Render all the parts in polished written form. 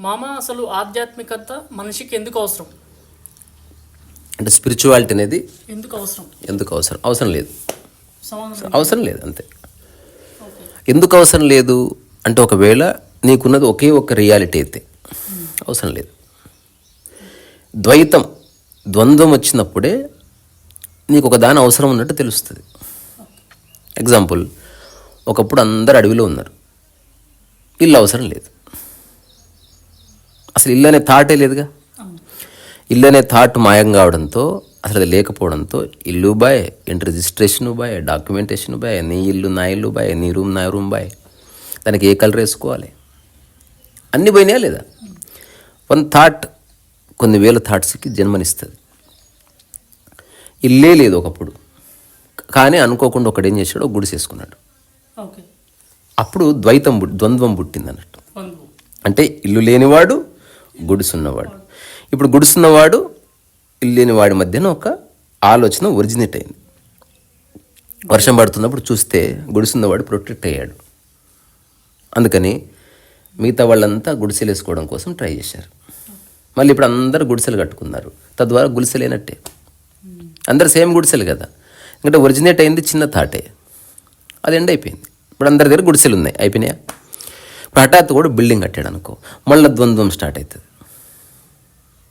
మామ, అసలు ఆధ్యాత్మికత మనిషికి ఎందుకు అవసరం? అంటే స్పిరిచువాలిటీ అనేది ఎందుకు అవసరం? అవసరం లేదు. అవసరం లేదు, అంతే. ఓకే. ఎందుకు అవసరం లేదు అంటే, ఒకవేళ నీకున్నది ఒకే ఒక్క రియాలిటీ అయితే అవసరం లేదు. ద్వంద్వం వచ్చినప్పుడే నీకు ఒక దాని అవసరం ఉన్నట్టు తెలుస్తుంది. ఎగ్జాంపుల్, ఒకప్పుడు అందరు అడవిలో ఉన్నారు, ఇల్లు అవసరం లేదు. అసలు ఇల్లు అనే థాటే లేదుగా. ఇల్లు అనే థాట్ మాయం కావడంతో, అసలు అది లేకపోవడంతో ఇల్లు బాయ్, ఇంటి రిజిస్ట్రేషన్ బాయ్, డాక్యుమెంటేషన్ బాయ్, నీ ఇల్లు నా ఇల్లు బాయ్, నీ రూమ్ నా రూమ్ బాయ్, దానికి ఏ కలర్ వేసుకోవాలి, అన్నీ పోయినాయా లేదా? వన్ థాట్ కొన్ని వేల థాట్స్కి జన్మనిస్తుంది. ఇల్లే లేదు ఒకప్పుడు, కానీ అనుకోకుండా ఒకడేం చేశాడు, గుడిసేసుకున్నాడు. అప్పుడు ద్వంద్వం పుట్టింది అన్నట్టు. అంటే ఇల్లు లేనివాడు, గుడిసున్నవాడు. ఇప్పుడు గుడిసున్నవాడు, ఇల్లు లేనివాడి మధ్యన ఒక ఆలోచన ఒరిజినేట్ అయింది. వర్షం పడుతున్నప్పుడు చూస్తే గుడిసున్నవాడు ప్రొటెక్ట్ అయ్యాడు. అందుకని మిగతా వాళ్ళంతా గుడిసెలు వేసుకోవడం కోసం ట్రై చేశారు. మళ్ళీ ఇప్పుడు అందరూ గుడిసెలు కట్టుకున్నారు, తద్వారా గుడిసెలేనట్టే. అందరు సేమ్ గుడిసెలు కదా. ఎందుకంటే ఒరిజినేట్ అయింది చిన్న థాటే, అది ఎండ్ అయిపోయింది. ఇప్పుడు అందరి దగ్గర గుడిసెలు ఉన్నాయి, అయిపోయినాయా? ఇప్పుడు హఠాత్తు కూడా బిల్డింగ్ కట్టాడు అనుకో, మళ్ళీ ద్వంద్వం స్టార్ట్ అవుతుంది.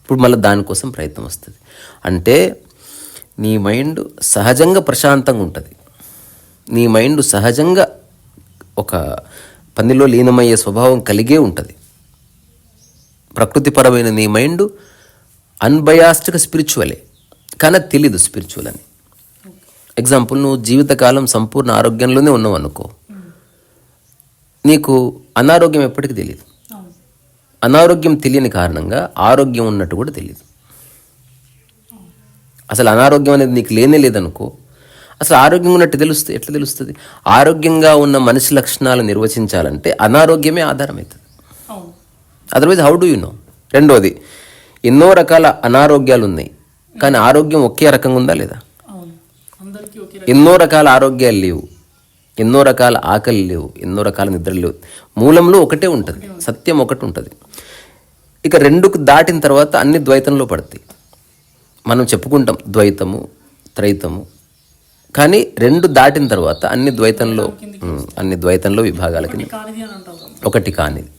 ఇప్పుడు మళ్ళీ దానికోసం ప్రయత్నం వస్తుంది. అంటే నీ మైండ్ సహజంగా ప్రశాంతంగా ఉంటుంది, నీ మైండ్ సహజంగా ఒక పనిలో లీనమయ్యే స్వభావం కలిగే ఉంటుంది. ప్రకృతిపరమైన నీ మైండ్ అన్బయాస్డ్గా స్పిరిచువలే, కానీ అది తెలీదు స్పిరిచువల్ అని. ఎగ్జాంపుల్, నువ్వు జీవితకాలం సంపూర్ణ ఆరోగ్యంలోనే ఉన్నావు అనుకో, నీకు అనారోగ్యం ఎప్పటికీ తెలియదు. అనారోగ్యం తెలియని కారణంగా ఆరోగ్యం ఉన్నట్టు కూడా తెలియదు. అసలు అనారోగ్యం అనేది నీకు లేనే లేదనుకో, అసలు ఆరోగ్యం ఉన్నట్టు ఎట్లా తెలుస్తుంది? ఆరోగ్యంగా ఉన్న మనిషి లక్షణాలు నిర్వచించాలంటే అనారోగ్యమే ఆధారం అవుతుంది. Otherwise how do you know? రెండోది, ఎన్నో రకాల అనారోగ్యాలు ఉన్నాయి, కానీ ఆరోగ్యం ఒకే రకంగా ఉందా లేదా? ఎన్నో రకాల ఆరోగ్యాలు లేవు, ఎన్నో రకాల ఆకలి లేవు, ఎన్నో రకాల నిద్ర లేవు. మూలంలో ఒకటే ఉంటుంది, సత్యం ఒకటి ఉంటుంది. ఇక రెండుకు దాటిన తర్వాత అన్ని ద్వైతంలో పడతాయి. మనం చెప్పుకుంటాం ద్వైతము, త్రైతము, కానీ రెండు దాటిన తర్వాత అన్ని ద్వైతంలో విభాగాలకి ఒకటి కానిది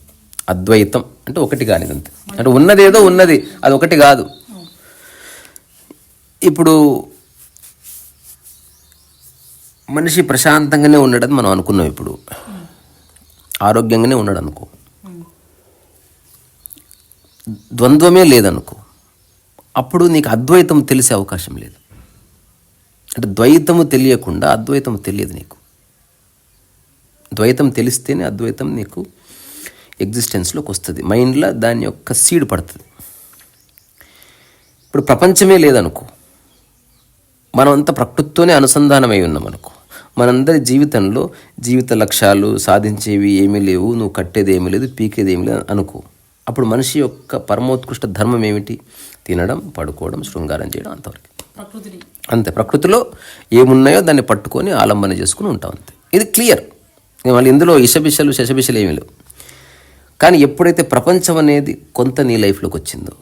అద్వైతం. అంటే ఒకటి కానిది అంతే. అంటే ఉన్నదేదో ఉన్నది, అది ఒకటి కాదు. ఇప్పుడు మనిషి ప్రశాంతంగానే ఉన్నాడని మనం అనుకున్నాం, ఇప్పుడు ఆరోగ్యంగానే ఉన్నాడు అనుకో, ద్వంద్వమే లేదనుకో, అప్పుడు నీకు అద్వైతం తెలిసే అవకాశం లేదు. అంటే ద్వైతము తెలియకుండా అద్వైతం తెలియదు నీకు. ద్వైతం తెలిస్తేనే అద్వైతం నీకు ఎగ్జిస్టెన్స్లోకి వస్తుంది, మైండ్లో దాని యొక్క సీడ్ పడుతుంది. ఇప్పుడు ప్రపంచమే లేదనుకో, మనమంతా ప్రకృతితోనే అనుసంధానమై ఉన్నాం అనుకో, మనందరి జీవితంలో జీవిత లక్ష్యాలు సాధించేవి ఏమీ లేవు, నువ్వు కట్టేది ఏమీ లేదు, పీకేది ఏమీ లేదు అనుకో. అప్పుడు మనిషి యొక్క పరమోత్కృష్ట ధర్మం ఏమిటి? తినడం, పడుకోవడం, శృంగారం చేయడం, అంతవరకు. అంతే. ప్రకృతిలో ఏమున్నాయో దాన్ని పట్టుకొని ఆలంబన చేసుకుని ఉంటాం, అంతే. ఇది క్లియర్. మళ్ళీ ఇందులో ఇషబిషలు శశబిషలు ఏమీ లేవు. కానీ ఎప్పుడైతే ప్రపంచం అనేది కొంత నీ లైఫ్లోకి వచ్చిందో,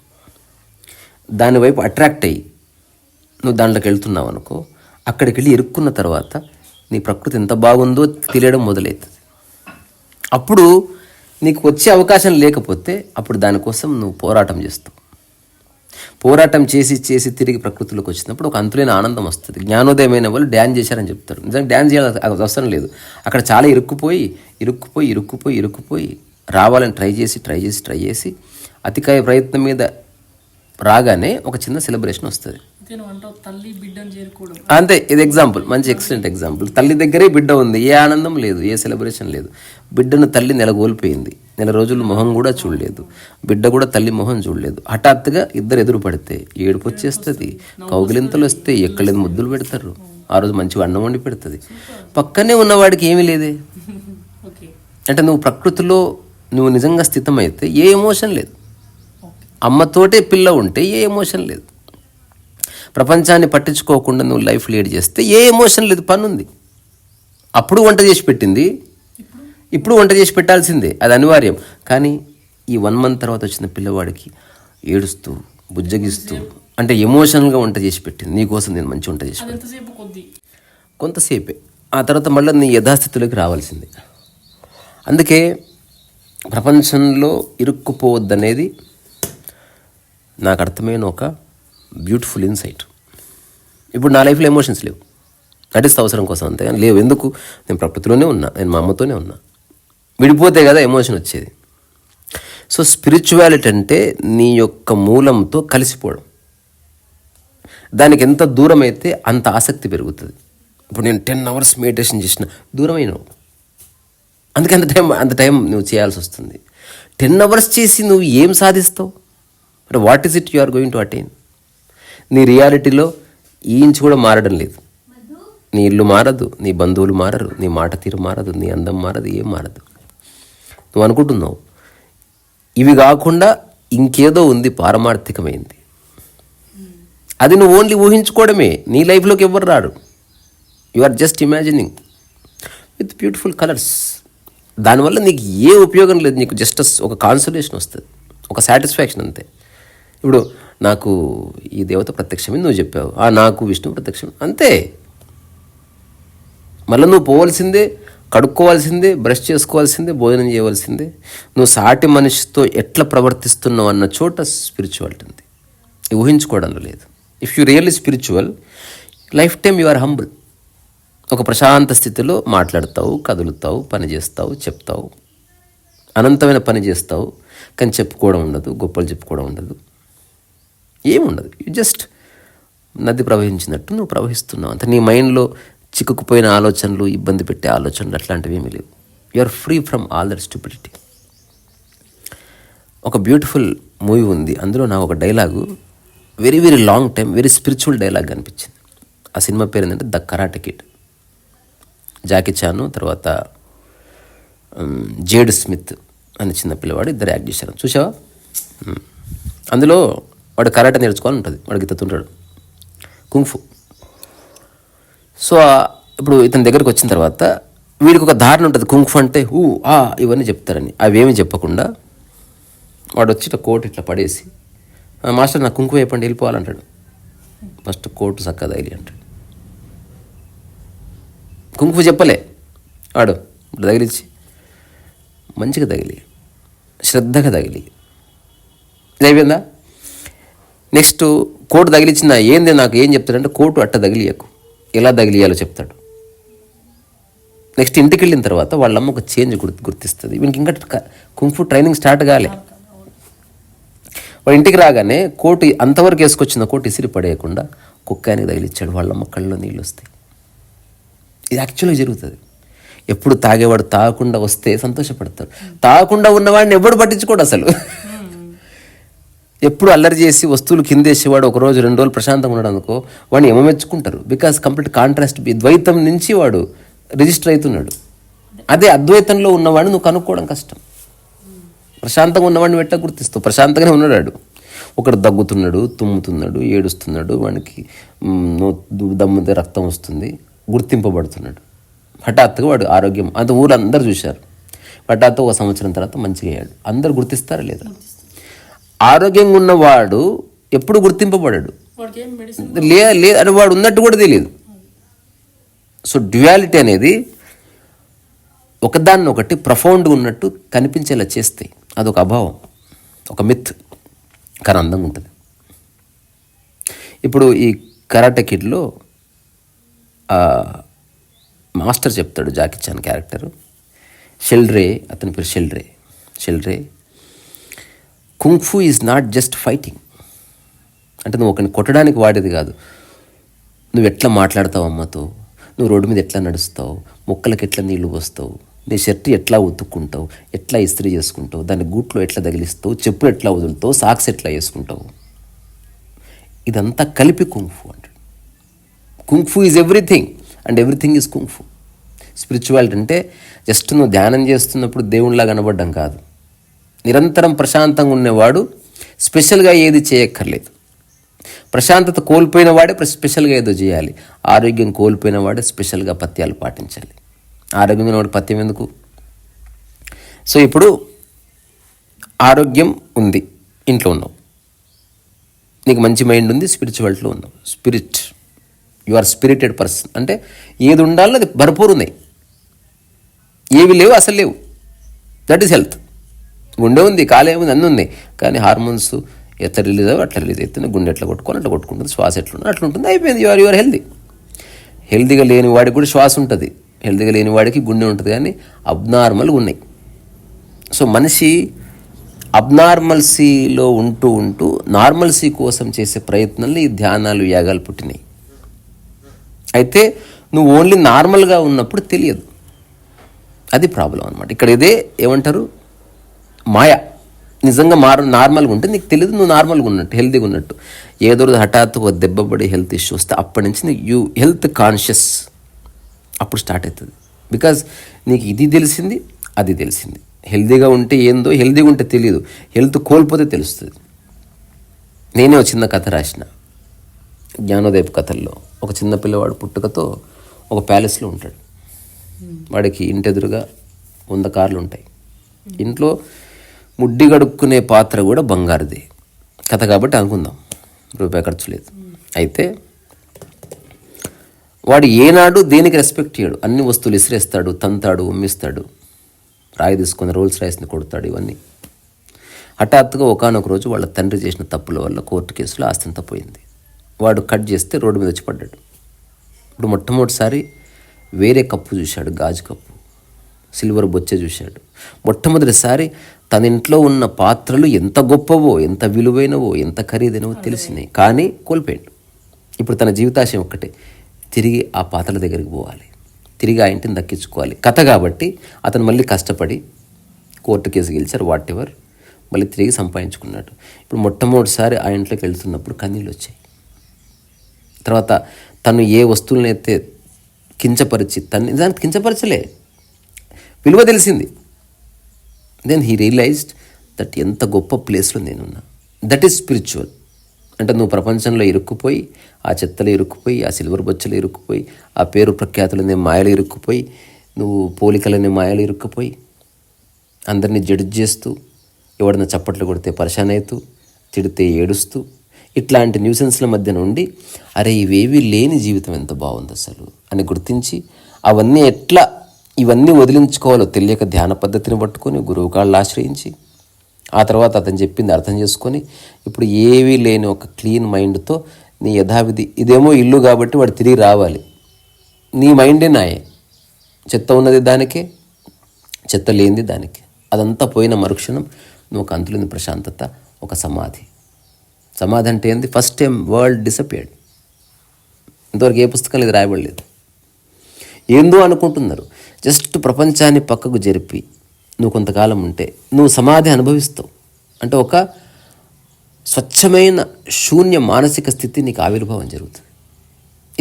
దానివైపు అట్రాక్ట్ అయ్యి నువ్వు దాంట్లోకి వెళ్తున్నావు అనుకో, అక్కడికి వెళ్ళి ఇరుక్కున్న తర్వాత నీ ప్రకృతి ఎంత బాగుందో తెలియడం మొదలవుతుంది. అప్పుడు నీకు వచ్చే అవకాశం లేకపోతే అప్పుడు దానికోసం నువ్వు పోరాటం చేస్తావు. పోరాటం చేసి తిరిగి ప్రకృతిలోకి వచ్చినప్పుడు ఒక అంతులేని ఆనందం వస్తుంది. జ్ఞానోదయమైన వాళ్ళు డ్యాన్స్ చేశారని చెప్తారు. నిజంగా డ్యాన్స్ చేయాలి అవసరం లేదు. అక్కడ చాలా ఇరుక్కుపోయి రావాలని ట్రై చేసి అతికాయ ప్రయత్నం మీద రాగానే ఒక చిన్న సెలబ్రేషన్ వస్తుంది. అంతే. ఇది ఎగ్జాంపుల్, మంచి ఎక్సలెంట్ ఎగ్జాంపుల్. తల్లి దగ్గరే బిడ్డ ఉంది, ఏ ఆనందం లేదు, ఏ సెలబ్రేషన్ లేదు. బిడ్డను తల్లి నెలగోల్పోయింది, నెల రోజులు మొహం కూడా చూడలేదు, బిడ్డ కూడా తల్లి మొహం చూడలేదు. హఠాత్తుగా ఇద్దరు ఎదురు పడితే ఏడుపు వచ్చేస్తుంది, కౌగిలింతలు వస్తే ఎక్కలేదు ముద్దులు పెడతారు. ఆ రోజు మంచిగా అన్నం వండి పెడుతుంది. పక్కనే ఉన్నవాడికి ఏమీ లేదే. అంటే నువ్వు ప్రకృతిలో నువ్వు నిజంగా స్థితమైతే ఏ ఎమోషన్ లేదు. అమ్మతోటే పిల్ల ఉంటే ఏ ఎమోషన్ లేదు. ప్రపంచాన్ని పట్టించుకోకుండా నువ్వు లైఫ్ లీడ్ చేస్తే ఏ ఎమోషన్ లేదు, పని ఉంది. అప్పుడు వంట చేసి పెట్టింది, ఇప్పుడు వంట చేసి పెట్టాల్సిందే, అది అనివార్యం. కానీ ఈ 1 month తర్వాత వచ్చిన పిల్లవాడికి ఏడుస్తూ బుజ్జగిస్తూ అంటే ఎమోషనల్గా వంట చేసి పెట్టింది. నీకోసం నేను మంచి వంట చేసి పెట్టింది. కొంతసేపే, ఆ తర్వాత మళ్ళీ నీ యథాస్థితిలోకి రావాల్సిందే. అందుకే ప్రపంచంలో ఇరుక్కుపోవద్దనేది నాకు అర్థమైన ఒక బ్యూటిఫుల్ ఇన్సైట్. ఇప్పుడు నా లైఫ్లో ఎమోషన్స్ లేవు, నటిస్తే అవసరం కోసం అంతే కానీ లేవు. ఎందుకు? నేను ప్రకృతిలోనే ఉన్నా, నేను మా అమ్మతోనే ఉన్నా. విడిపోతే కదా ఎమోషన్ వచ్చేది. సో స్పిరిచువాలిటీ అంటే నీ యొక్క మూలంతో కలిసిపోవడం. దానికి ఎంత దూరం అయితే అంత ఆసక్తి పెరుగుతుంది. ఇప్పుడు నేను 10 hours మెడిటేషన్ చేసిన దూరం అయినావు, అందుకే అంత టైం నువ్వు చేయాల్సి వస్తుంది. 10 hours చేసి నువ్వు ఏం సాధిస్తావు? అంటే what is it you are going to attain? నీ రియాలిటీలో ఈ ఇంచు కూడా మారడం లేదు. నీ ఇల్లు మారదు, నీ బంధువులు మారరు, నీ మాట తీరు మారదు, నీ అందం మారదు, ఏం మారదు. నువ్వు అనుకుంటున్నావు ఇవి కాకుండా ఇంకేదో ఉంది పారమార్థికమైంది. అది నువ్వు ఓన్లీ ఊహించుకోవడమే, నీ లైఫ్లోకి ఎవ్వరు రారు. You are just imagining with beautiful colours. దానివల్ల నీకు ఏ ఉపయోగం లేదు, నీకు జస్ట్ ఒక కాన్సలేషన్ వస్తుంది, ఒక సాటిస్ఫాక్షన్ అంతే. ఇప్పుడు నాకు ఈ దేవత ప్రత్యక్షమని నువ్వు చెప్పావు, నాకు విష్ణు ప్రత్యక్షం అంతే. మళ్ళీ నువ్వు పోవాల్సిందే, కడుక్కోవాల్సిందే, బ్రష్ చేసుకోవాల్సిందే, భోజనం చేయవలసిందే. నువ్వు సాటి మనిషితో ఎట్లా ప్రవర్తిస్తున్నావు అన్న చోట స్పిరిచువాలిటీ ఉంది, ఊహించుకోవడంలో లేదు. If you really spiritual, life time you are humble. ఒక ప్రశాంత స్థితిలో మాట్లాడతావు, కదులుతావు, పని చేస్తావు, చెప్తావు, అనంతమైన పని చేస్తావు. కానీ చెప్పుకోవడం ఉండదు, గొప్పలు చెప్పుకోవడం ఉండదు, ఏముండదు. యు జస్ట్ నది ప్రవహించినట్టు నువ్వు ప్రవహిస్తున్నావు అంత. నీ మైండ్లో చిక్కుకుపోయిన ఆలోచనలు, ఇబ్బంది పెట్టే ఆలోచనలు అట్లాంటివి ఏమీ లేవు. You are free from all that stupidity. ఒక బ్యూటిఫుల్ మూవీ ఉంది, అందులో నాకు ఒక dialogue very very long time very spiritual dialogue అనిపించింది. ఆ సినిమా పేరు ఏంటంటే the karate kid. Jackie Chan తర్వాత జేడ్ స్మిత్ అనే చిన్న పిల్లవాడు ఇద్దరు యాక్ట్ చేశారు, చూసావా? అందులో వాడు కరాటే నేర్చుకోవాలని ఉంటుంది, వాడికి ఇతుంటాడు కుంగ్ఫు. సో ఇప్పుడు ఇతని దగ్గరికి వచ్చిన తర్వాత వీడికి ఒక ధారణ ఉంటుంది, కుంగ్ఫు అంటే ఇవన్నీ చెప్తారని. అవేమీ చెప్పకుండా వాడు వచ్చి ఇట్లా కోట్ ఇట్లా పడేసి, మాస్టర్ నాకు కుంకుమ వేయపండి వెళ్ళిపోవాలంటాడు. ఫస్ట్ కోటు చక్కగా తగిలి అంటాడు. కుంకుమ చెప్పలే వాడు, ఇప్పుడు తగిలిచ్చి మంచిగా తగిలి, శ్రద్ధగా తగిలి, ఇది అయిపోయిందా? నెక్స్ట్ కోటు తగిలిచ్చిన ఏంది నాకు ఏం చెప్తాడంటే, కోటు అట్ట తగిలియకు, ఎలా తగిలియాలో చెప్తాడు. నెక్స్ట్ ఇంటికి వెళ్ళిన తర్వాత వాళ్ళమ్మ ఒక చేంజ్ గుర్తిస్తుంది. వీనికి ఇంకా కుంఫు ట్రైనింగ్ స్టార్ట్ కాలే. వాడు ఇంటికి రాగానే కోటు అంతవరకు వేసుకొచ్చిన కోటు ఇసిరి పడేయకుండా కుక్కానికి తగిలిచ్చాడు. వాళ్ళమ్మ కళ్ళలో నీళ్ళు వస్తాయి. ఇది యాక్చువల్గా జరుగుతుంది. ఎప్పుడు తాగేవాడు తాగకుండా వస్తే సంతోషపడతాడు, తాగకుండా ఉన్నవాడిని ఎవడు పట్టించుకోడు అసలు. ఎప్పుడు అల్లరి చేసి వస్తువులు కిందేసేవాడు 1 రోజు 2 రోజులు ప్రశాంతంగా ఉన్నాడు అనుకో, వాడిని ఏమమెచ్చుకుంటారు. బికాస్ కంప్లీట్ కాంట్రాస్ట్, ద్వైతం నుంచి వాడు రిజిస్టర్ అవుతున్నాడు. అదే అద్వైతంలో ఉన్నవాడిని నువ్వు కనుక్కోవడం కష్టం. ప్రశాంతంగా ఉన్నవాడిని ఎట్లా గుర్తిస్తావు? ప్రశాంతంగానే ఉన్నాడు, ఒకడు దగ్గుతున్నాడు, తుమ్ముతున్నాడు, ఏడుస్తున్నాడు, వాడికి దమ్ముతే రక్తం వస్తుంది, గుర్తింపబడుతున్నాడు. హఠాత్తుగా వాడు ఆరోగ్యం, అంత ఊరు అందరు చూశారు. హఠాత్తు 1 సంవత్సరం తర్వాత మంచిగా అయ్యాడు. అందరు గుర్తిస్తారా లేదా? ఆరోగ్యంగా ఉన్నవాడు ఎప్పుడు గుర్తింపబడాడు, లేదు అని వాడు ఉన్నట్టు కూడా తెలియదు. సో డ్యుయాలిటీ అనేది ఒకదాన్ని ఒకటి ప్రొఫౌండ్గా ఉన్నట్టు కనిపించేలా చేస్తాయి. అదొక అభావం, ఒక మిత్, కానీ అందంగా ఉంటుంది. ఇప్పుడు ఈ కరాటే కిడ్లో మాస్టర్ చెప్తాడు, జాకీ చాన్ క్యారెక్టరు షెల్డ్రే, అతని పేరు షెల్డ్రే. Kung fu is not just fighting. అంటే నువ్వు ఒకరిని కొట్టడానికి వాడేది కాదు. నువ్వు ఎట్లా మాట్లాడతావు అమ్మతో, నువ్వు రోడ్డు మీద ఎట్లా నడుస్తావు, మొక్కలకి ఎట్లా నీళ్లు పోస్తావు, నీ షర్ట్ ఎట్లా ఉతుక్కుంటావు, ఎట్లా ఇస్త్రీ చేసుకుంటావు, దాన్ని గూట్లో ఎట్లా తగిలిస్తావు, చెప్పులు ఎట్లా వదులుతావు, సాక్స్ ఎట్లా వేసుకుంటావు, ఇదంతా కలిపి కుంగ్ఫు అంటాడు. Kung fu is everything and everything is kung fu. Spirituality అంటే జస్ట్ నువ్వు ధ్యానం చేస్తున్నప్పుడు దేవుళ్ళలా కనబడడం కాదు. నిరంతరం ప్రశాంతంగా ఉన్నవాడు స్పెషల్గా ఏది చేయక్కర్లేదు. ప్రశాంతత కోల్పోయిన వాడే స్పెషల్గా ఏదో చేయాలి, ఆరోగ్యం కోల్పోయిన వాడే స్పెషల్గా పథ్యాలు పాటించాలి. ఆరోగ్యంగా వాడు పథ్యం ఎందుకు? సో ఇప్పుడు ఆరోగ్యం ఉంది, ఇంట్లో ఉన్నావు, నీకు మంచి మైండ్ ఉంది, స్పిరిచువాలిటీలో ఉన్నావు, యు ఆర్ స్పిరిటెడ్ పర్సన్. అంటే ఏది ఉండాలో అది భరపూర్ ఉన్నాయి, ఏవి లేవు అసలు లేవు. That is health. గుండె ఉంది, కాలే ఉంది, అన్నీ ఉన్నాయి, కానీ హార్మోన్స్ ఎట్లా రిలీజ్ అవ్వ అట్లా రిలీజ్ అవుతుంది, గుండె ఎట్లా కొట్టుకోవాలి అట్లా కొట్టుకుంటుంది, శ్వాస ఎట్లా అట్లా ఉంటుంది, అయిపోయింది. Your healthy. హెల్దీగా లేని వాడికి కూడా శ్వాస ఉంటుంది, హెల్దీగా లేని వాడికి గుండె ఉంటుంది, కానీ అబ్నార్మల్గా ఉన్నాయి. సో మనిషి అబ్నార్మల్సీలో ఉంటూ నార్మల్సీ కోసం చేసే ప్రయత్నంలో ఈ ధ్యానాలు, యాగాలు పుట్టినాయి. అయితే నువ్వు ఓన్లీ నార్మల్గా ఉన్నప్పుడు తెలియదు, అది ప్రాబ్లం అనమాట. ఇక్కడ ఇదే ఏమంటారు, మాయ. నిజంగా నార్మల్గా ఉంటే నీకు తెలియదు నువ్వు నార్మల్గా ఉన్నట్టు, హెల్తీగా ఉన్నట్టు. ఏదో రోజు హఠాత్తుగా దెబ్బపడి హెల్త్ ఇష్యూ వస్తే అప్పటి నుంచి నీకు హెల్త్ కాన్షియస్ అప్పుడు స్టార్ట్ అవుతుంది. బికాజ్ నీకు ఇది తెలిసింది, అది తెలిసింది. హెల్తీగా ఉంటే ఏందో, హెల్తీగా ఉంటే తెలియదు, హెల్త్ కోల్పోతే తెలుస్తుంది. నేనే ఒక చిన్న కథ రాసిన, జ్ఞానోదయపు కథల్లో. ఒక చిన్న పిల్లవాడు పుట్టుకతో ఒక ప్యాలెస్లో ఉంటాడు. వాడికి ఇంటి ఎదురుగా 100 కార్లు ఉంటాయి. ఇంట్లో ముడ్డి గడుక్కునే పాత్ర కూడా బంగారుది. కథ కాబట్టి అనుకుందాం, రూపాయి ఖర్చు లేదు. అయితే వాడు ఏనాడు దేనికి రెస్పెక్ట్ చేయడు, అన్ని వస్తువులు ఇసిరేస్తాడు, తంతాడు, ఉమ్మిస్తాడు, రాయి తీసుకొని రోల్స్ రాయిస్ని కొడతాడు, ఇవన్నీ. హఠాత్తుగా ఒకానొక రోజు వాళ్ళ తండ్రి చేసిన తప్పుల వల్ల కోర్టు కేసులో ఆస్తంతా పోయింది. వాడు కట్ చేస్తే రోడ్డు మీద వచ్చి పడ్డాడు. ఇప్పుడు మొట్టమొదటిసారి వేరే కప్పు చూశాడు, గాజు కప్పు, సిల్వర్ బొచ్చే చూశాడు. మొట్టమొదటిసారి తన ఇంట్లో ఉన్న పాత్రలు ఎంత గొప్పవో, ఎంత విలువైనవో, ఎంత ఖరీదైనవో తెలిసినాయి, కానీ కోల్పోయాడు. ఇప్పుడు తన జీవితాశయం ఒక్కటే, తిరిగి ఆ పాత్రల దగ్గరికి పోవాలి, తిరిగి ఆ ఇంటిని దక్కించుకోవాలి. కథ కాబట్టి అతను మళ్ళీ కష్టపడి కోర్టు కేసు గెలిచారు, వాట్ ఎవర్, మళ్ళీ తిరిగి సంపాదించుకున్నాడు. ఇప్పుడు మొట్టమొదటిసారి ఆ ఇంట్లోకి వెళ్తున్నప్పుడు కన్నీళ్ళు వచ్చాయి. తర్వాత తను ఏ వస్తువులనైతే కించపరిచి, దానికి కించపరచలే, విలువ తెలిసింది. దెన్ హీ రియలైజ్డ్ దట్ ఎంత గొప్ప ప్లేస్లో నేనున్నా. That is spiritual. అంటే నువ్వు ప్రపంచంలో ఇరుక్కుపోయి, ఆ చెత్తలో ఇరుక్కుపోయి, ఆ సిల్వర్ బొచ్చలో ఇరుక్కుపోయి, ఆ పేరు ప్రఖ్యాతులనే మాయలు ఇరుక్కుపోయి, నువ్వు పోలికలనే మాయలు ఇరుక్కుపోయి, అందరినీ జడ్జ్ చేస్తూ, ఎవడన్నా చప్పట్లు కొడితే పరిశాన్ అవుతూ, తిడితే ఏడుస్తూ, ఇట్లాంటి న్యూసెన్స్ల మధ్య నుండి అరే ఇవేవి లేని జీవితం ఎంత బాగుంది అసలు అని గుర్తించి, ఇవన్నీ వదిలించుకోవాలో తెలియక ధ్యాన పద్ధతిని పట్టుకొని గురువు కాళ్ళు ఆశ్రయించి, ఆ తర్వాత అతను చెప్పింది అర్థం చేసుకొని, ఇప్పుడు ఏవీ లేని ఒక క్లీన్ మైండ్తో నీ యథావిధి, ఇదేమో ఇల్లు కాబట్టి వాడు తిరిగి రావాలి, నీ మైండే నాయే, చెత్త ఉన్నది దానికే, చెత్త లేనిది దానికే, అదంతా పోయిన మరుక్షణం నువ్వు ఒక అంతులేని ప్రశాంతత, ఒక సమాధి. సమాధి అంటే ఏంది? First time world disappeared. ఇంతవరకు ఏ పుస్తకాలు ఇది రాయబడలేదు. ఏందో అనుకుంటున్నారు. జస్ట్ ప్రపంచాన్ని పక్కకు జరిపి నువ్వు కొంతకాలం ఉంటే నువ్వు సమాధి అనుభవిస్తావు. అంటే ఒక స్వచ్ఛమైన శూన్య మానసిక స్థితి నీకు ఆవిర్భావం జరుగుతుంది.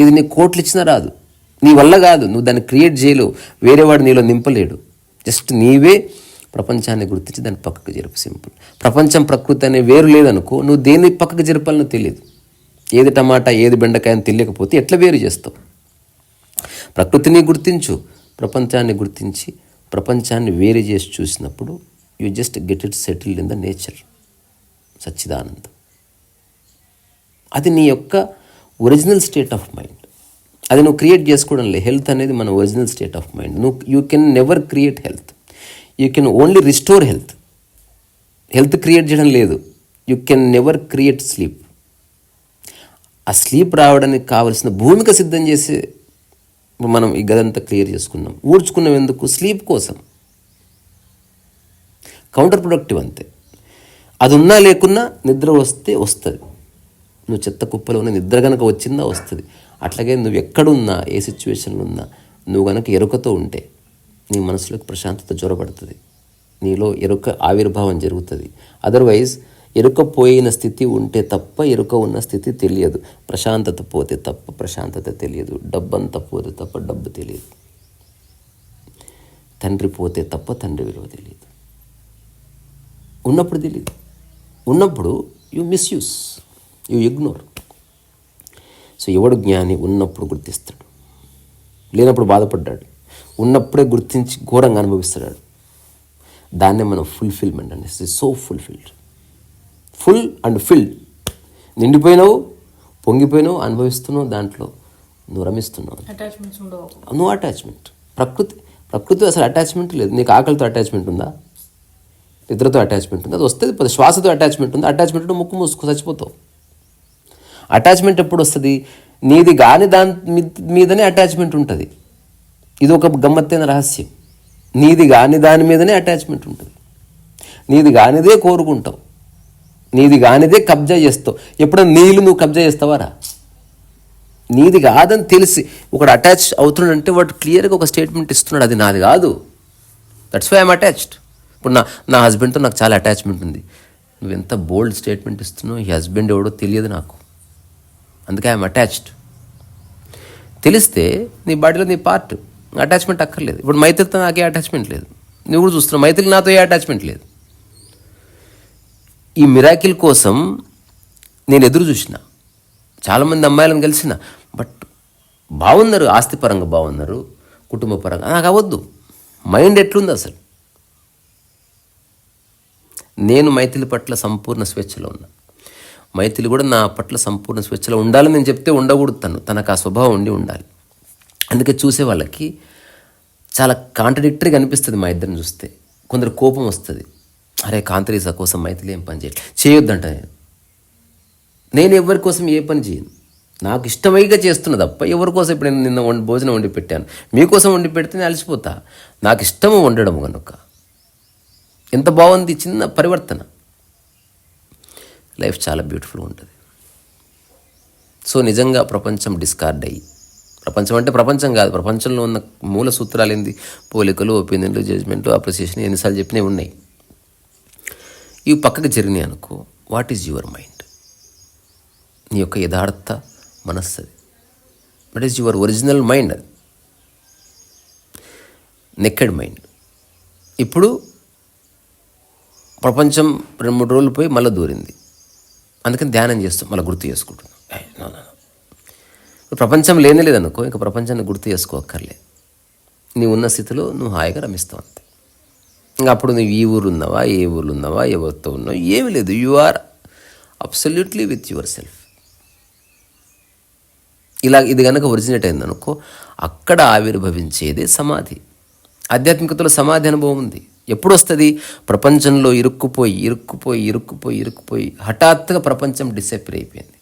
ఇది నీ కోట్లు ఇచ్చినా రాదు, నీ వల్ల కాదు, నువ్వు దాన్ని క్రియేట్ చేయలేవు, వేరేవాడు నీలో నింపలేడు. జస్ట్ నీవే ప్రపంచాన్ని గుర్తించి దాన్ని పక్కకు జరుపు. సింపుల్. ప్రపంచం ప్రకృతి అనే వేరు లేదనుకో, నువ్వు దేన్ని పక్కకు జరపాలనో తెలియదు. ఏది టమాటా ఏది బెండకాయ అని తెలియకపోతే ఎట్లా వేరు చేస్తావు? ప్రకృతిని గుర్తించు, ప్రపంచాన్ని గుర్తించి ప్రపంచాన్ని వేరు చేసి చూసినప్పుడు you just get it settled in the nature, సచ్చిదానందం. అది నీ యొక్క ఒరిజినల్ స్టేట్ ఆఫ్ మైండ్. అది నువ్వు క్రియేట్ చేసుకోవడం లేదు. హెల్త్ అనేది మన original state of mind. You can never create health, you can only restore health. Health create చేయడం లేదు. You can never create sleep. ఆ స్లీప్ రావడానికి కావలసిన భూమిక సిద్ధం చేసే మనం ఈ గదంతా క్లియర్ చేసుకున్నాం. ఊడ్చుకున్నాం ఎందుకు? స్లీప్ కోసం. కౌంటర్ ప్రొడక్టివ్ అంతే. అది ఉన్నా లేకున్నా నిద్ర వస్తే వస్తుంది. నువ్వు చెత్త కుప్పలో ఉన్న నిద్ర కనుక వచ్చిందా వస్తుంది. అట్లాగే నువ్వు ఎక్కడున్నా, ఏ సిచ్యువేషన్లో ఉన్నా, నువ్వు కనుక ఎరుకతో ఉంటే నీ మనసులోకి ప్రశాంతత జ్వరపడుతుంది, నీలో ఎరుక ఆవిర్భావం జరుగుతుంది. అదర్వైజ్ ఎరుక పోయిన స్థితి ఉంటే తప్ప ఎరుక ఉన్న స్థితి తెలియదు. ప్రశాంతత పోతే తప్ప ప్రశాంతత తెలియదు. డబ్బంతా పోతే తప్ప డబ్బు తెలియదు. తండ్రి పోతే తప్ప తండ్రి విలువ తెలియదు. ఉన్నప్పుడు తెలియదు. ఉన్నప్పుడు you misuse, you ignore. So ఎవడు జ్ఞాని? ఉన్నప్పుడు గుర్తిస్తాడు, లేనప్పుడు బాధపడ్డాడు, ఉన్నప్పుడే గుర్తించి ఘోరంగా అనుభవిస్తాడు. దాన్నే మనం ఫుల్ఫిల్మెంట్ అండి. So full and filled. నిండిపోయినావు, పొంగిపోయినావు, అనుభవిస్తున్నావు, దాంట్లో నువ్వు రమిస్తున్నావు. No attachment. ప్రకృతి అసలు అటాచ్మెంట్ లేదు. నీకు ఆకలితో అటాచ్మెంట్ ఉందా? నిద్రతో అటాచ్మెంట్ ఉందా? అది వస్తుంది. శ్వాసతో అటాచ్మెంట్ ఉందా? అటాచ్మెంట్ ముక్కు మూసుకు చచ్చిపోతావు. అటాచ్మెంట్ ఎప్పుడు వస్తుంది? నీది కాని దాని మీదనే అటాచ్మెంట్ ఉంటుంది. ఇది ఒక గమ్మత్తైన రహస్యం. నీది కాని దాని మీదనే అటాచ్మెంట్ ఉంటుంది. నీది కానిదే కోరుకుంటావు, నీది కానిదే కబ్జా చేస్తావు. ఎప్పుడైనా నీళ్ళు నువ్వు కబ్జా చేస్తావారా? నీది కాదని తెలిసి ఒకడు అటాచ్ అవుతున్నాడంటే వాడు క్లియర్గా ఒక స్టేట్మెంట్ ఇస్తున్నాడు, అది నాది కాదు. That's why I'm attached. ఇప్పుడు నా హస్బెండ్తో నాకు చాలా అటాచ్మెంట్ ఉంది. నువ్వు ఎంత బోల్డ్ స్టేట్మెంట్ ఇస్తున్నావు, ఈ హస్బెండ్ ఎవడో తెలియదు నాకు, అందుకే ఐఎమ్ అటాచ్డ్. తెలిస్తే నీ బాడీలో నీ పార్ట్, అటాచ్మెంట్ అక్కర్లేదు. ఇప్పుడు మైత్రితో నాకే అటాచ్మెంట్ లేదు. నువ్వు కూడా చూస్తున్నావు, మైత్రికి నాతో ఏ అటాచ్మెంట్ లేదు. ఈ మిరాకిల్ కోసం నేను ఎదురు చూసిన, చాలామంది అమ్మాయిలను కలిసిన, బట్ బాగున్నారు, ఆస్తిపరంగా బాగున్నారు, కుటుంబ పరంగా. నాకు అవ్వద్దు. మైండ్ ఎట్లుంది అసలు? నేను మైథిలి పట్ల సంపూర్ణ స్వేచ్ఛలో ఉన్నా. మైథిలి కూడా నా పట్ల సంపూర్ణ స్వేచ్ఛలో ఉండాలని నేను చెప్తే ఉండకూడదు. తనకు ఆ స్వభావం ఉండాలి. అందుకే చూసే వాళ్ళకి చాలా కాంట్రడిక్టరీగా అనిపిస్తుంది మా ఇద్దరిని చూస్తే. కొందరు కోపం వస్తుంది, అరే కాంతరీసా కోసం మైథిలి ఏం పని చేయొద్దంట. నేను ఎవరి కోసం ఏ పని చేయను, నాకు ఇష్టమైగా చేస్తున్నా తప్ప ఎవరి కోసం. ఇప్పుడు నేను నిన్న భోజనం వండి పెట్టాను, మీకోసం వండి పెడితే నేను అలసిపోతా. నాకు ఇష్టము వండడం కనుక. ఎంత బాగుంది చిన్న పరివర్తన. లైఫ్ చాలా బ్యూటిఫుల్గా ఉంటుంది. సో నిజంగా ప్రపంచం డిస్కార్డ్ అయ్యి, ప్రపంచం అంటే ప్రపంచం కాదు, ప్రపంచంలో ఉన్న మూల సూత్రాలు ఏంది? పోలికలు, ఒపీనియన్లు, జడ్జ్మెంట్లు, అప్రిసియేషన్, ఎన్నిసార్లు చెప్పినవి ఉన్నాయి. ఇవి పక్కకు జరిగినాయి అనుకో. What is your mind? నీ యొక్క యథార్థ మనస్సు అది. What is your original mind? అది నెక్కెడ్ మైండ్. ఇప్పుడు ప్రపంచం 2-3 రోజులు పోయి మళ్ళీ దూరింది, అందుకని ధ్యానం చేస్తాం, మళ్ళీ గుర్తు చేసుకుంటున్నాం. ప్రపంచం లేదనుకో, ఇంకా ప్రపంచాన్ని గుర్తు చేసుకోక్కర్లే. నీవు ఉన్న స్థితిలో నువ్వు హాయిగా రమిస్తావు అంతే. ఇంకా అప్పుడు నువ్వు ఈ ఊరు ఉన్నావా, ఏ ఊర్లో ఉన్నావా, ఎవరితో ఉన్నావు, ఏమీ లేదు. You are absolutely with your self. ఇది కనుక ఒరిజినేట్ అయిందనుకో, అక్కడ ఆవిర్భవించేదే సమాధి. ఆధ్యాత్మికతలో సమాధి అనుభవం ఉంది. ఎప్పుడు వస్తుంది? ప్రపంచంలో ఇరుక్కుపోయి హఠాత్తుగా ప్రపంచం డిసప్పేర్ అయిపోయింది.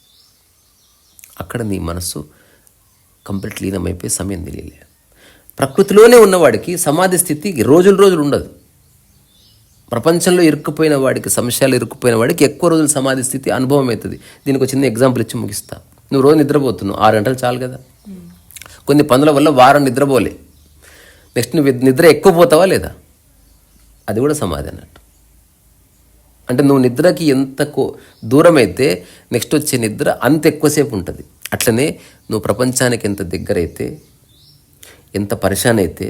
అక్కడ నీ మనస్సు కంప్లీట్ లీనమైపోయి సమయం తెలియలేదు. ప్రకృతిలోనే ఉన్నవాడికి సమాధి స్థితి రోజులు ఉండదు. ప్రపంచంలో ఇరుక్కుపోయిన వాడికి, సంశయాలు ఇరుక్కుపోయిన వాడికి ఎక్కువ రోజులు సమాధి స్థితి అనుభవం అవుతుంది. దీనికి ఒక చిన్న ఎగ్జాంపుల్ ఇచ్చి ముగిస్తా. నువ్వు రోజు నిద్రపోతున్నావు, 6 గంటలు చాలు కదా. కొన్ని పనుల వల్ల వారం నిద్రపోలే, నెక్స్ట్ నువ్వు నిద్ర ఎక్కువ పోతావా లేదా? అది కూడా సమాధి అన్నట్టు. అంటే నువ్వు నిద్రకి ఎంత దూరం అయితే నెక్స్ట్ వచ్చే నిద్ర అంత ఎక్కువసేపు ఉంటుంది. అట్లనే నువ్వు ప్రపంచానికి ఎంత దగ్గరైతే, ఎంత పరిశాన్ అయితే,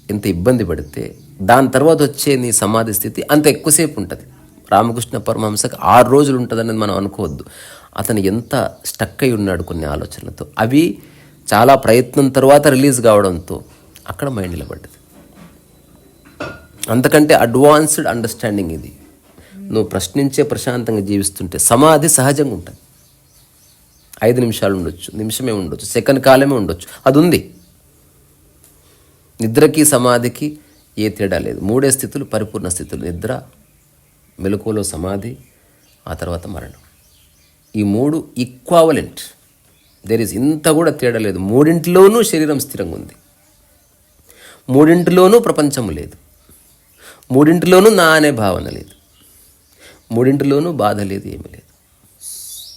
ఎంత ఇబ్బంది పడితే, దాని తర్వాత వచ్చే నీ సమాధి స్థితి అంత ఎక్కువసేపు ఉంటుంది. రామకృష్ణ పరమహంసకు 6 రోజులు ఉంటుంది అనేది మనం అనుకోవద్దు. అతను ఎంత స్టక్ అయి ఉన్నాడు కొన్ని ఆలోచనలతో. అవి చాలా ప్రయత్నం తర్వాత రిలీజ్ కావడంతో అక్కడ మైండ్ నిలబడ్డది. అంతకంటే అడ్వాన్స్డ్ అండర్స్టాండింగ్ ఇది. నువ్వు ప్రశ్నించే ప్రశాంతంగా జీవిస్తుంటే సమాధి సహజంగా ఉంటుంది. 5 నిమిషాలు ఉండొచ్చు, నిమిషమే ఉండొచ్చు, సెకండ్ కాలమే ఉండొచ్చు, అది ఉంది. నిద్రకి సమాధికి ఏ తేడా లేదు. 3 స్థితులు పరిపూర్ణ స్థితులు: నిద్ర, మెలకువలో సమాధి, ఆ తర్వాత మరణం. ఈ 3 ఈక్వావలెంట్. దేర్ ఈజ్ ఇంత కూడా తేడా లేదు. 3 శరీరం స్థిరంగా ఉంది, 3 ప్రపంచం లేదు, 3 నా అనే భావన లేదు, 3 బాధ లేదు, ఏమీ లేదు.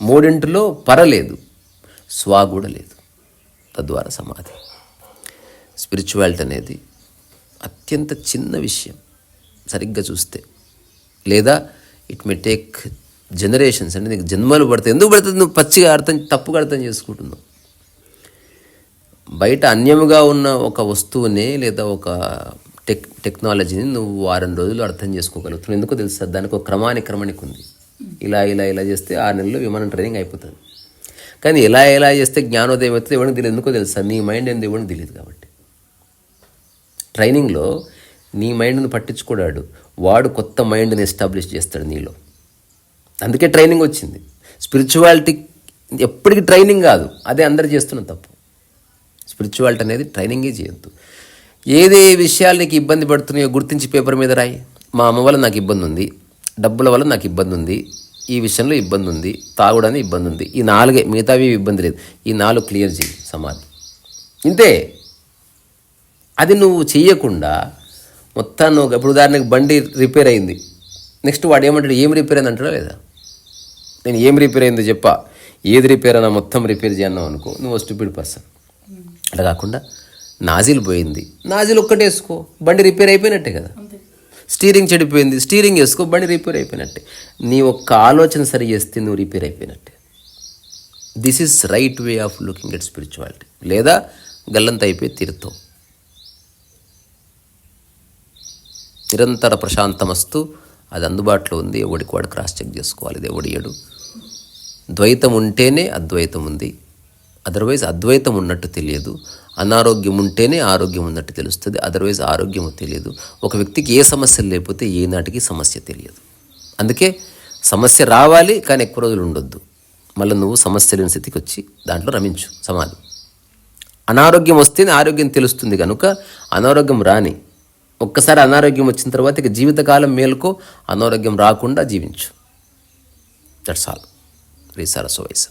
3 పరలేదు, స్వా కూడా లేదు. తద్వారా సమాధి. స్పిరిచువాలిటీ అనేది అత్యంత చిన్న విషయం సరిగ్గా చూస్తే. లేదా ఇట్ మే టేక్ జనరేషన్స్. అంటే నీకు జన్మలు పడతాయి. ఎందుకు పడుతుంది? నువ్వు పచ్చిగా తప్పుగా అర్థం చేసుకుంటున్నావు. బయట అన్యముగా ఉన్న ఒక వస్తువునే లేదా ఒక టెక్నాలజీని నువ్వు 6 రోజులు అర్థం చేసుకోగలుగుతున్నావు. ఎందుకో తెలుసా? దానికి ఒక క్రమానిక ఉంది. ఇలా చేస్తే 6 నెలల్లో విమానం ట్రైనింగ్ అయిపోతుంది. కానీ ఎలా చేస్తే జ్ఞానోదయం అవుతుంది ఎవరికి తెలియదు. ఎందుకో తెలుసా? నీ మైండ్ ఏంది ఎవరికి తెలియదు కాబట్టి. ట్రైనింగ్లో నీ మైండ్ని పట్టించుకోడాడు, వాడు కొత్త మైండ్ని ఎస్టాబ్లిష్ చేస్తాడు నీలో. అందుకే ట్రైనింగ్ వచ్చింది. స్పిరిచువాలిటీ ఎప్పటికీ ట్రైనింగ్ కాదు, అదే అందరు చేస్తున్న తప్పు. స్పిరిచువాలిటీ అనేది ట్రైనింగే చేయొద్దు. ఏదే విషయాలు నీకు ఇబ్బంది పడుతున్నాయో గుర్తించి పేపర్ మీద రాయి. మా అమ్మ వల్ల నాకు ఇబ్బంది ఉంది, డబ్బుల వల్ల నాకు ఇబ్బంది ఉంది, ఈ విషయంలో ఇబ్బంది ఉంది, తాగుడానికి ఇబ్బంది ఉంది, ఈ 4 మిగతావి ఇబ్బంది లేదు, ఈ 4 క్లియర్ చేయి సమాధి. ఇంతే. అది నువ్వు చెయ్యకుండా మొత్తం నువ్వు ఇప్పుడు ఉదాహరణకు బండి రిపేర్ అయింది, నెక్స్ట్ వాడు ఏమంటాడు, ఏం రిపేర్ అయింది అంటాడా లేదా? నేను ఏం రిపేర్ అయిందో చెప్పా, ఏది రిపేర్ అన్నా మొత్తం రిపేర్ చేయన్నావు అనుకో, నువ్వు స్టూపిడ్ పర్సన్. అలా కాకుండా నాజిల్ పోయింది, నాజిల్ ఒక్కటేసుకో, బండి రిపేర్ అయిపోయినట్టే కదా. స్టీరింగ్ చెడిపోయింది, స్టీరింగ్ వేసుకో, బండి రిపేర్ అయిపోయినట్టే. నీ ఒక్క ఆలోచన సరి చేస్తే నువ్వు రిపేర్ అయిపోయినట్టే. This is right way of looking at spirituality. లేదా గల్లంత అయిపోయి తీరుతావు. నిరంతర ప్రశాంతమస్తు, అది అందుబాటులో ఉంది. ఎవడికి వాడు క్రాస్ చెక్ చేసుకోవాలి, ఇది ఎవడియడు. ద్వైతం ఉంటేనే అద్వైతం ఉంది, అదర్వైజ్ అద్వైతం ఉన్నట్టు తెలియదు. అనారోగ్యం ఉంటేనే ఆరోగ్యం ఉన్నట్టు తెలుస్తుంది, అదర్వైజ్ ఆరోగ్యము తెలియదు. ఒక వ్యక్తికి ఏ సమస్యలు లేకపోతే ఏనాటికి సమస్య తెలియదు. అందుకే సమస్య రావాలి కానీ ఎక్కువ రోజులు ఉండొద్దు. మళ్ళీ నువ్వు సమస్య లేని స్థితికి వచ్చి దాంట్లో రమించు సమాధి. అనారోగ్యం వస్తేనే ఆరోగ్యం తెలుస్తుంది కనుక అనారోగ్యం రాని. ఒక్కసారి అనారోగ్యం వచ్చిన తర్వాత ఇక జీవితకాలం మేలుకో, అనారోగ్యం రాకుండా జీవించు. That's all. శ్రీ సరస్వతి.